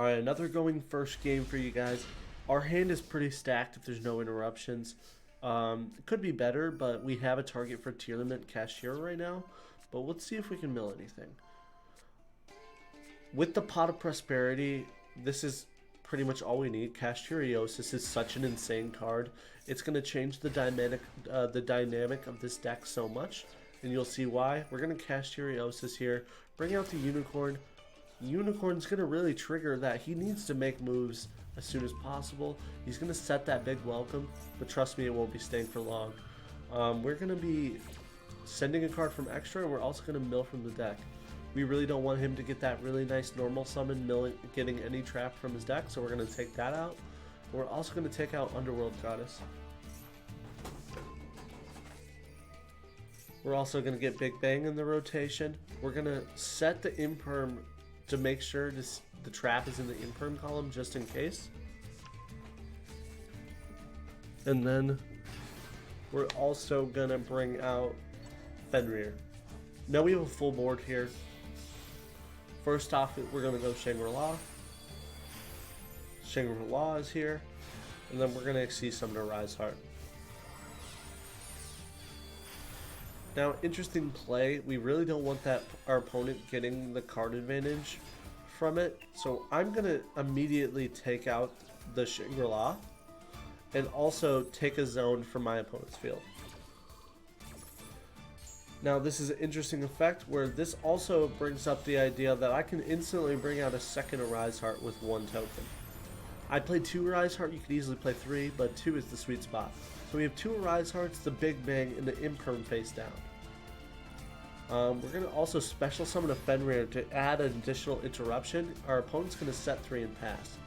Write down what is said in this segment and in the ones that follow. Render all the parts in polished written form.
Alright, another going first game for you guys. Our hand is pretty stacked if there's no interruptions. It could be better, but we have a target for Tearlament Kashtira right now. But let's see if we can mill anything. With the Pot of Prosperity, this is pretty much all we need. Kashtiratheosis is such an insane card. It's going to change the dynamic of this deck so much, and you'll see why. We're going to Kashtiratheosis here, bring out the Unicorn. Unicorn's going to really trigger that he needs to make moves as soon as possible. He's going to set that big welcome, but trust me, it won't be staying for long. We're going to be sending a card from extra, and we're also going to mill from the deck. We really don't want him to get that really nice normal summon, getting any trap from his deck, so we're going to take that out. We're also going to take out Underworld Goddess. We're also going to get Big Bang in the rotation. We're going to set the Imperm to make sure the trap is in the Imperm column just in case. And then we're also going to bring out Fenrir. Now we have a full board here. First off, we're going to go Shangri-La. Shangri-La is here. And then we're going to see Summon Riseheart. Now, interesting play. We really don't want our opponent getting the card advantage from it. So I'm going to immediately take out the Shangri-La and also take a zone from my opponent's field. Now, this is an interesting effect where this also brings up the idea that I can instantly bring out a second Riseheart with one token. I played 2 Riseheart, you could easily play 3, but 2 is the sweet spot. So we have 2 Risehearts, the Big Bang, and the Imperm face down. We're going to also special summon a Fenrir to add an additional interruption. Our opponent's going to set 3 and pass.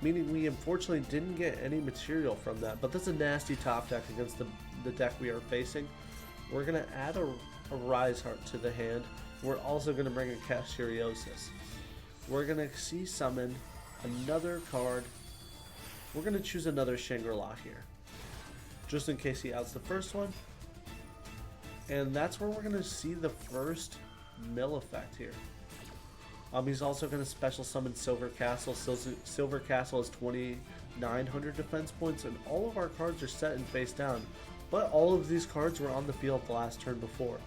Meaning we unfortunately didn't get any material from that, but that's a nasty top deck against the deck we are facing. We're going to add a Riseheart to the hand. We're also going to bring a Kashtiratheosis. We're going to see summon another card. We're going to choose another Shangri-La here, just in case he outs the first one. And that's where we're going to see the first mill effect here. He's also going to special summon Silver Castle. Silver Castle has 2,900 defense points, and all of our cards are set and face down. But all of these cards were on the field the last turn before.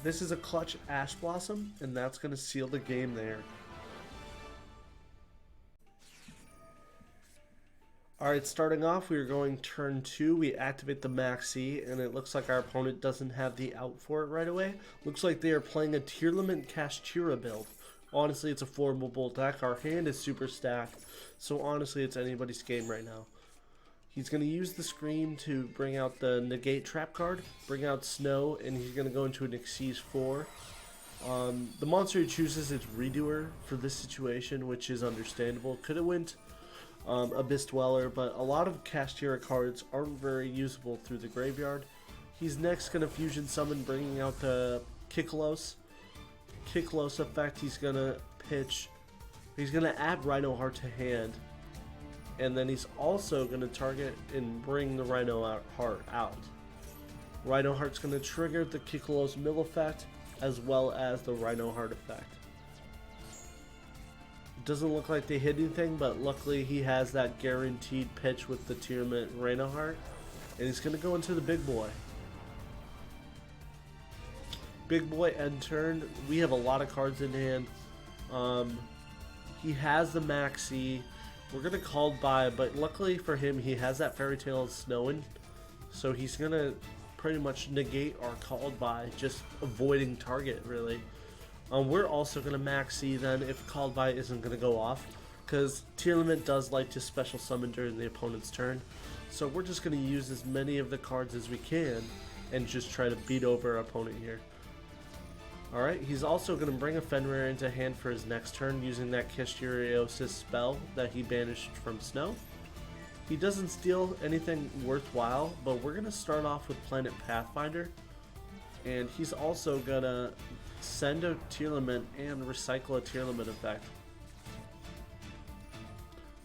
This is a clutch Ash Blossom, and that's going to seal the game there. Alright, starting off, we are going turn 2. We activate the Maxx C, and it looks like our opponent doesn't have the out for it right away. Looks like they are playing a Tearlament Kashtira build. Honestly, it's a formidable deck. Our hand is super stacked, so honestly, it's anybody's game right now. He's going to use the Scream to bring out the Negate Trap card, bring out Snow, and he's going to go into an Xyz 4. The monster he chooses is Redoer for this situation, which is understandable. Could have went Abyss Dweller, but a lot of Kashtira cards aren't very usable through the graveyard. He's next going to Fusion Summon, bringing out the Kiklos. Kiklos effect, he's going to add Rhino-Heart to hand. And then he's also going to target and bring the Rhino-Heart out. Rhino-Heart's going to trigger the Kiklos mill effect as well as the Rhino-Heart effect. It doesn't look like they hit anything, but luckily he has that guaranteed pitch with the Tearlament Rhino-Heart. And he's going to go into the Big Boy. Big Boy end turn. We have a lot of cards in hand. He has the Maxx C. We're going to call by, but luckily for him, he has that Fairy Tale of Snowing. So he's going to pretty much negate our called by, just avoiding target, really. We're also going to Maxx C then if called by isn't going to go off, because Tearlament does like to special summon during the opponent's turn. So we're just going to use as many of the cards as we can and just try to beat over our opponent here. Alright, he's also going to bring a Fenrir into hand for his next turn using that Kashtiratheosis spell that he banished from Snow. He doesn't steal anything worthwhile, but we're going to start off with Planet Pathfinder. And he's also going to send a Tearlament and recycle a Tearlament effect.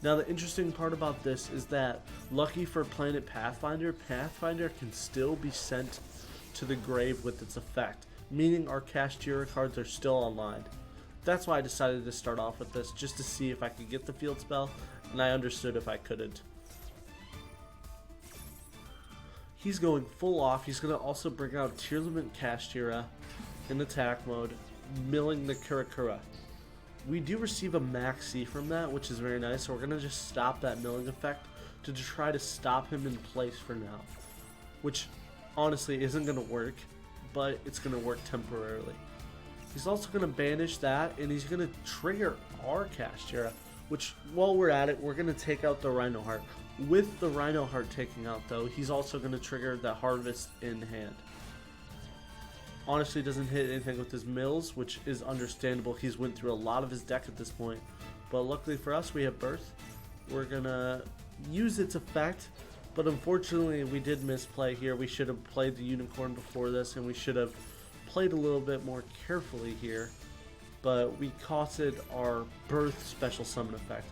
Now the interesting part about this is that, lucky for Planet Pathfinder, Pathfinder can still be sent to the grave with its effect, meaning our Kashtira cards are still online. that's why I decided to start off with this, just to see if I could get the field spell, and I understood if I couldn't. He's going full off. He's going to also bring out Tearlament Kashtira in attack mode, milling the Kurakura. We do receive a Maxx C from that, which is very nice, so we're going to just stop that milling effect to try to stop him in place for now, which honestly isn't going to work, but it's going to work temporarily. He's also going to banish that, and he's going to trigger our Kashtira, which, while we're at it, we're going to take out the Rhinoheart. With the Rhinoheart taking out, though, he's also going to trigger the Harvest in hand. Honestly, doesn't hit anything with his mills, which is understandable. He's went through a lot of his deck at this point. But luckily for us, we have Birth. We're going to use its effect, but unfortunately, we did misplay here. We should have played the Unicorn before this, and we should have played a little bit more carefully here. But we costed our Birth special summon effect.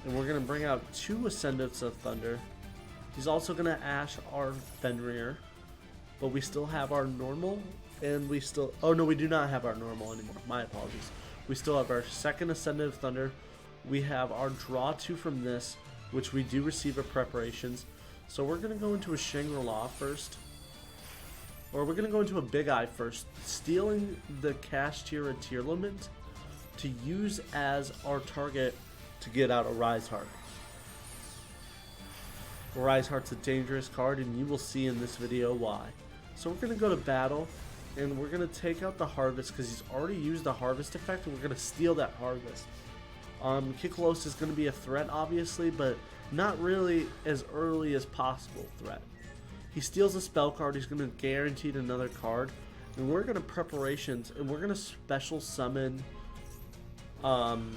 And we're going to bring out 2 Ascendants of Thunder. He's also going to Ash our Fenrir. But we still have our normal. And we still... Oh, no, we do not have our normal anymore. My apologies. We still have our second Ascendant of Thunder. We have our draw 2 from this, which we do receive at Preparations. So we're going to go into a Shangri-La first. Or we're going to go into a Big Eye first. Stealing the Kashtira Tearlament to use as our target to get out a Riseheart. Riseheart's a dangerous card, and you will see in this video why. So we're going to go to battle, and we're going to take out the Harvest because he's already used the Harvest effect, and we're going to steal that Harvest. Kikolos is going to be a threat, obviously, but not really as early as possible threat. He steals a spell card, he's going to guarantee another card, and we're going to Preparations, and we're going to special summon, and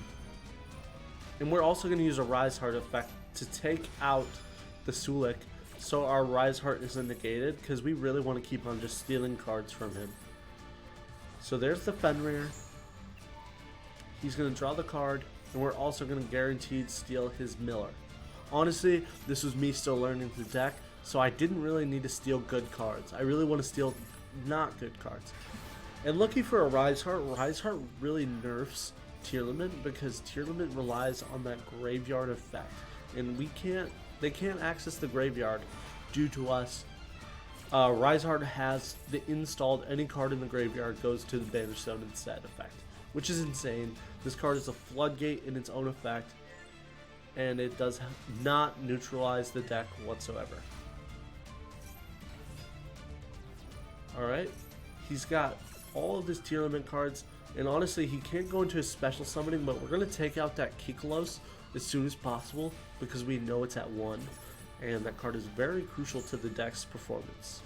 we're also going to use a Riseheart effect to take out the Sulik, so our Riseheart isn't negated, because we really want to keep on just stealing cards from him. So there's the Fenrir. He's going to draw the card, and we're also going to guaranteed steal his Miller. Honestly, this was me still learning the deck, so I didn't really need to steal good cards. I really want to steal not good cards. And looking for a Riseheart, Riseheart really nerfs Tearlament because Tearlament relies on that graveyard effect, and they can't access the graveyard due to us. Riseheart has the installed any card in the graveyard goes to the Banished Zone instead effect, which is insane. This card is a floodgate in its own effect, and it does not neutralize the deck whatsoever. Alright, he's got all of his Tearlament cards, and honestly, he can't go into his special summoning, but we're going to take out that Kikolos as soon as possible because we know it's at 1, and that card is very crucial to the deck's performance.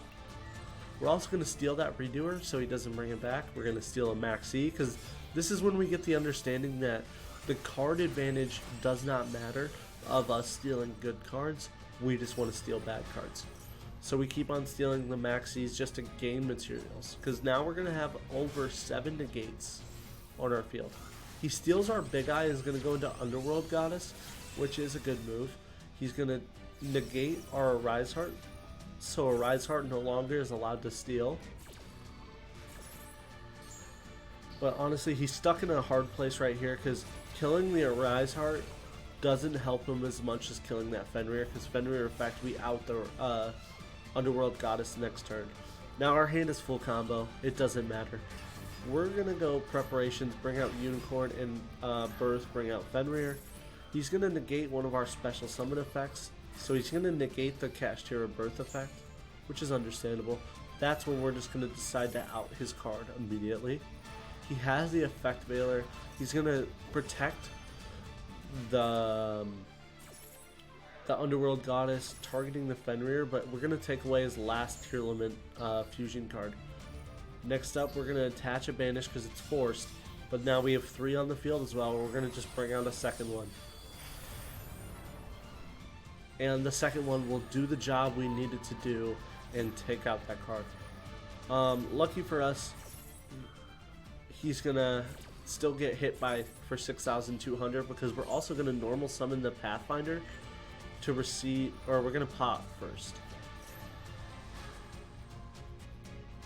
We're also going to steal that Redoer so he doesn't bring it back. We're going to steal a Maxx C because this is when we get the understanding that the card advantage does not matter of us stealing good cards. We just want to steal bad cards. So we keep on stealing the Maxx Cs just to gain materials, because now we're going to have over 7 negates on our field. He steals our Big Eye and is going to go into Underworld Goddess, which is a good move. He's going to negate our Riseheart, so a Riseheart no longer is allowed to steal. But honestly, he's stuck in a hard place right here, because killing the Riseheart doesn't help him as much as killing that Fenrir, because Fenrir, in fact, we out the Underworld Goddess next turn. Now our hand is full combo, it doesn't matter. We're gonna go Preparations, bring out Unicorn, and Birth, bring out Fenrir. He's gonna negate one of our special summon effects, so he's gonna negate the Kashtira Birth effect, which is understandable. That's when we're just gonna decide to out his card immediately. He has the Effect Veiler. He's gonna protect the Underworld Goddess, targeting the Fenrir, but we're going to take away his last Tearlament fusion card. Next up, we're going to attach a Banish because it's forced, but now we have 3 on the field as well. We're going to just bring out a second one. And the second one will do the job we needed to do and take out that card. Lucky for us, he's going to still get hit for 6,200 because we're also going to normal summon the Pathfinder to receive, or we're going to pop first.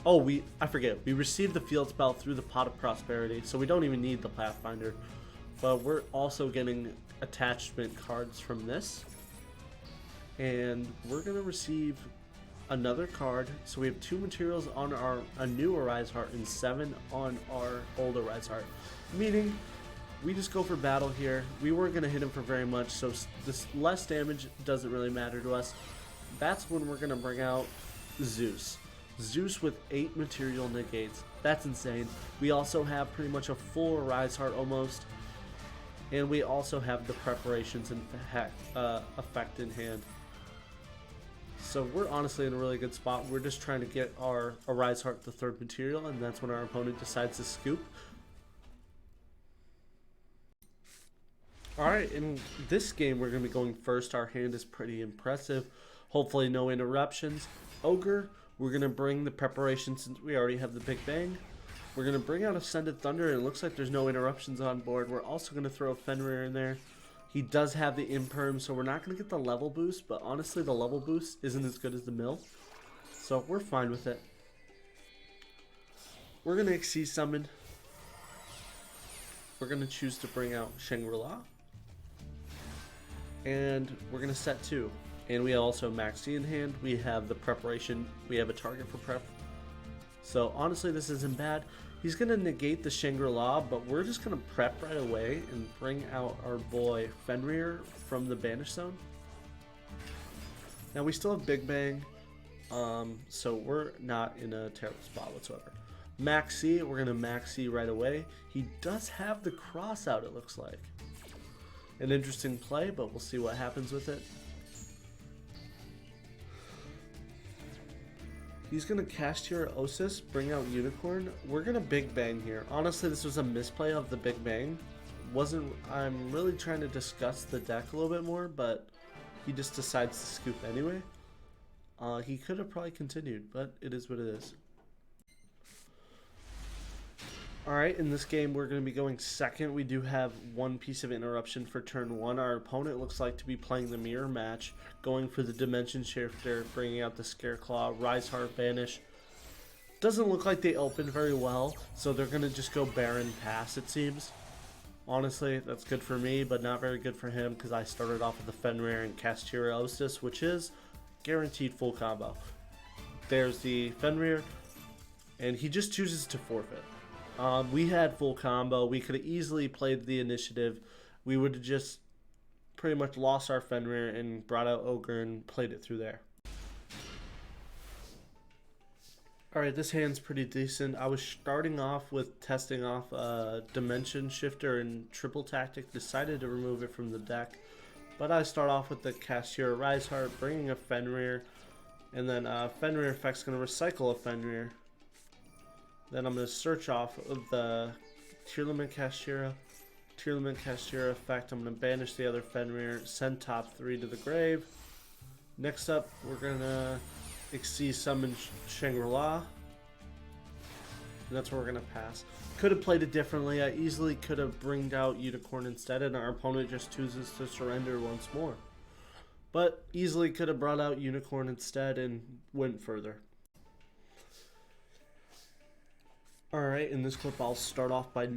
Oh, I forget. We received the field spell through the Pot of Prosperity, so we don't even need the Pathfinder. But we're also getting attachment cards from this. And we're going to receive another card. So we have 2 materials on a new Riseheart and 7 on our old Riseheart. Meaning, we just go for battle here. We weren't going to hit him for very much, so this less damage doesn't really matter to us. That's when we're going to bring out Zeus. Zeus with 8 material negates. That's insane. We also have pretty much a full Riseheart almost. And we also have the preparations and effect in hand. So we're honestly in a really good spot. We're just trying to get our Riseheart the 3rd material, and that's when our opponent decides to scoop. Alright, in this game we're going to be going first. Our hand is pretty impressive. Hopefully no interruptions. Ogre, we're going to bring the preparation since we already have the Big Bang. We're going to bring out Ascended Thunder, and it looks like there's no interruptions on board. We're also going to throw a Fenrir in there. He does have the Imperm, so we're not going to get the level boost, but honestly the level boost isn't as good as the mill. So we're fine with it. We're going to Maxx summon. We're going to choose to bring out Shangri-La. And we're going to set 2. And we also have Maxx C in hand. We have the preparation. We have a target for prep. So honestly, this isn't bad. He's going to negate the Shangri-La, but we're just going to prep right away and bring out our boy Fenrir from the Banish Zone. Now we still have Big Bang, so we're not in a terrible spot whatsoever. Maxx C, we're going to Maxx C right away. He does have the Crossout, it looks like. An interesting play, but we'll see what happens with it. He's going to Kashtiratheosis, bring out Unicorn. We're going to Big Bang here. Honestly, this was a misplay of the Big Bang. I'm really trying to discuss the deck a little bit more, but he just decides to scoop anyway. He could have probably continued, but it is what it is. Alright, in this game we're going to be going second. We do have 1 piece of interruption for turn 1. Our opponent looks like to be playing the mirror match, going for the Dimension Shifter, bringing out the Scareclaw, Riseheart, Banish. Doesn't look like they open very well, so they're going to just go Baron pass, it seems. Honestly, that's good for me, but not very good for him, because I started off with the Fenrir and Kashtiratheosis, which is guaranteed full combo. There's the Fenrir, and he just chooses to forfeit. We had full combo. We could have easily played the initiative. We would have just pretty much lost our Fenrir and brought out Ogre and played it through there. Alright, this hand's pretty decent. I was starting off with testing off Dimension Shifter and Triple Tactic. Decided to remove it from the deck. But I start off with the Kashtira Riseheart, bringing a Fenrir. And then Fenrir effect's going to recycle a Fenrir. Then I'm going to search off of the Tearlament Kashtira. Tearlament Kashtira effect. I'm going to banish the other Fenrir, send top 3 to the grave. Next up, we're going to Maxx summon Shangri-La. And that's where we're going to pass. Could have played it differently. I easily could have bringed out Unicorn instead, and our opponent just chooses to surrender once more. But easily could have brought out Unicorn instead and went further. Alright, in this clip I'll start off by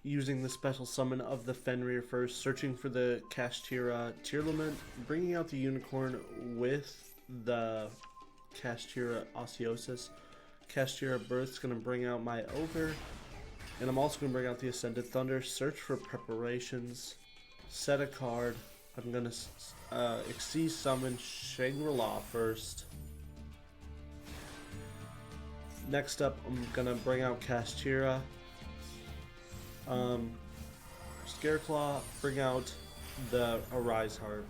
using the special summon of the Fenrir first, searching for the Kashtira Tearlament, bringing out the Unicorn with the Kashtiratheosis. Kashtira Birth is going to bring out my Ogre, and I'm also going to bring out the Ascended Thunder, search for preparations, set a card. I'm going to Maxx summon Shangri-La first. Next up, I'm going to bring out Kashtira. Scareclaw, bring out the Riseheart.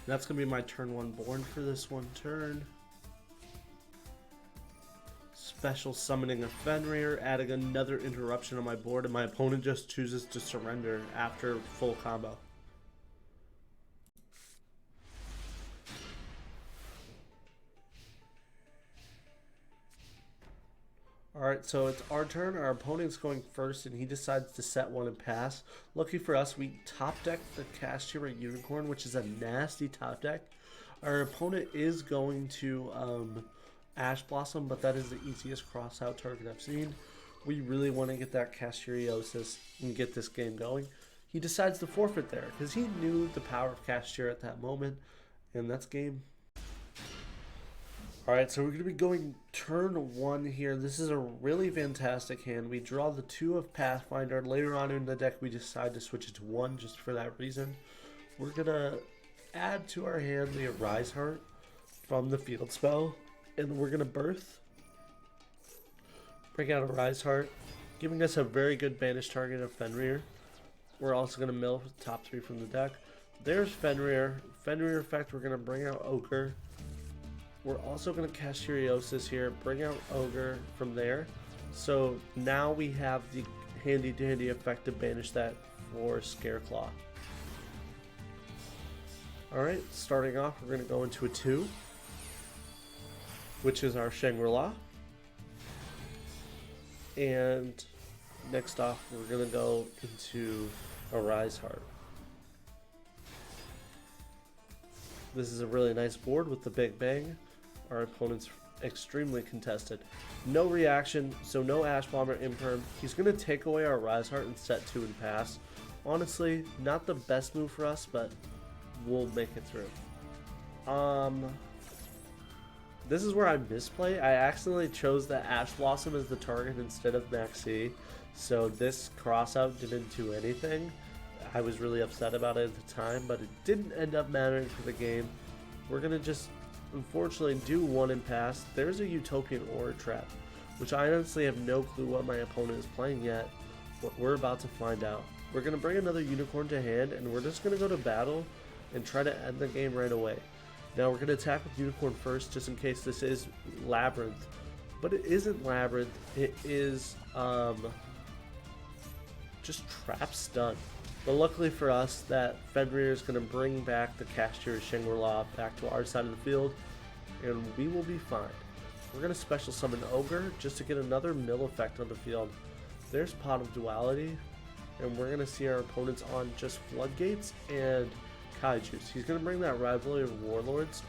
That's going to be my turn 1 born for this one turn. Special summoning a Fenrir, adding another interruption on my board, and my opponent just chooses to surrender after full combo. Alright, so it's our turn. Our opponent's going first, and he decides to set 1 and pass. Lucky for us, we top deck the Kashtira Unicorn, which is a nasty top deck. Our opponent is going to Ash Blossom, but that is the easiest cross-out target I've seen. We really want to get that Kashtiratheosis and get this game going. He decides to forfeit there because he knew the power of Kashtira at that moment, and that's game. Alright, so we're going to be going turn 1 here. This is a really fantastic hand. We draw the 2 of Pathfinder. Later on in the deck, we decide to switch it to 1 just for that reason. We're going to add to our hand the Riseheart from the field spell, and we're going to Birth. Bring out a Riseheart, giving us a very good banished target of Fenrir. We're also going to mill the top 3 from the deck. There's Fenrir. Fenrir effect, we're going to bring out Ogre. We're also going to Kashtiratheosis here, bring out Ogre from there. So now we have the handy dandy effect to banish that for Scareclaw. Alright, starting off, we're going to go into a 2, which is our Shangri-La. And next off, we're going to go into a Riseheart. This is a really nice board with the Big Bang. Our opponent's extremely contested. No reaction, so no Ash Bomb or Imperm. He's going to take away our Riseheart and set 2 and pass. Honestly, not the best move for us, but we'll make it through. This is where I misplay. I accidentally chose the Ash Blossom as the target instead of Maxx C, so this crossout didn't do anything. I was really upset about it at the time, but it didn't end up mattering for the game. We're going to just unfortunately do 1 and pass. There's a Utopian Aura Trap, which I honestly have no clue what my opponent is playing yet, but we're about to find out. We're going to bring another Unicorn to hand, and we're just going to go to battle and try to end the game right away. Now we're going to attack with Unicorn first, just in case this is Labyrinth, but it isn't Labyrinth. It is just Trap Stun. But luckily for us, that Fenrir is going to bring back the Kashtira Shangri-La back to our side of the field, and we will be fine. We're going to special summon Ogre just to get another mill effect on the field. There's Pot of Duality, and we're going to see our opponents on just Floodgates and Kaijus. He's going to bring that Rivalry of Warlords.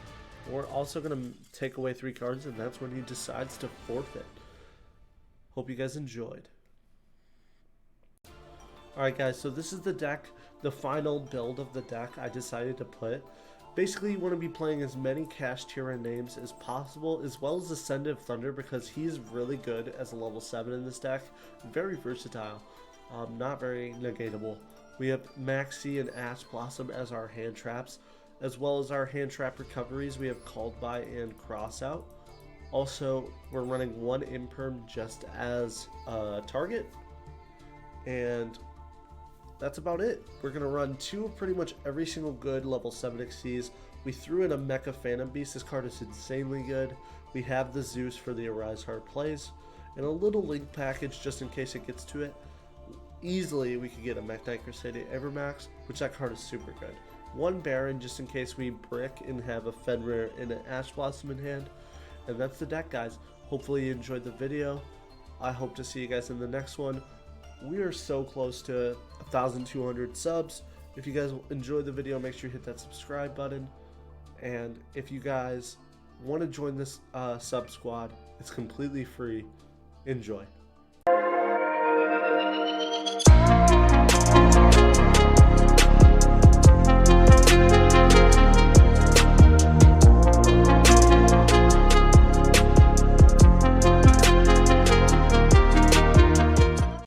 We're also going to take away 3 cards, and that's when he decides to forfeit. Hope you guys enjoyed. Alright guys, so this is the deck, the final build of the deck I decided to put. Basically, you want to be playing as many Kashtira names as possible, as well as Ascendant Thunder, because he's really good as a level 7 in this deck. Very versatile, not very negatable. We have Maxx C and Ash Blossom as our hand traps, as well as our hand trap recoveries. We have Called By and Crossout. Also, we're running 1 Imperm just as a target, and that's about it. We're going to run 2 of pretty much every single good level 7 XCs. We threw in a Mecha Phantom Beast. This card is insanely good. We have the Zeus for the Riseheart plays, and a little Link package just in case it gets to it. Easily, we could get a Mech Knight Crusader Evermax, which that card is super good. 1 Baron just in case we brick and have a Fenrir and an Ash Blossom in hand. And that's the deck, guys. Hopefully you enjoyed the video. I hope to see you guys in the next one. We are so close to 1,200 subs. If you guys enjoyed the video, make sure you hit that subscribe button. And if you guys want to join this sub squad, it's completely free. Enjoy.